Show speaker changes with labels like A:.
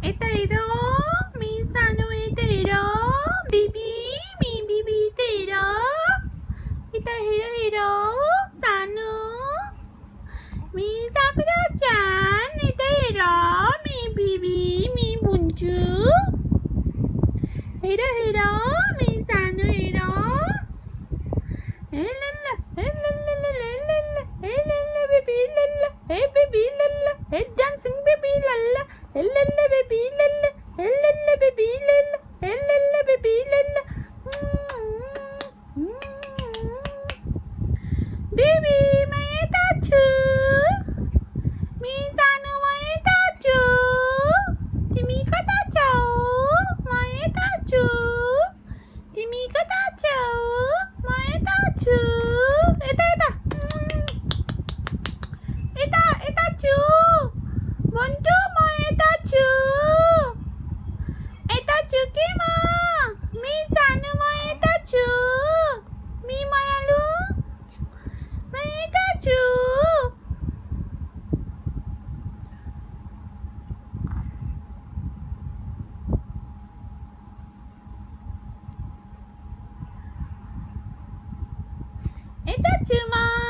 A: Etairo, mi sanu etairo, bibi, mi bibi etairo, etairo, sanu, mi sakura-chan etairo, mi bibi, mi bunju, etairo, mi sanu etairo, elala, elala, elala, elala, baby, lala, hey baby, lala, hey dancing baby, lala. Lala baby lala, lala baby lala, lala baby lala. Baby, may touch you. Minsan may touch you. Timi ka touch you. May touch you. Timi ka touch you. May touch you. Ita. Ita touch you. Buntu may touch you. Kima. Mi sanu may touch you. Mi mayalu. May touch you. Touch you, ma.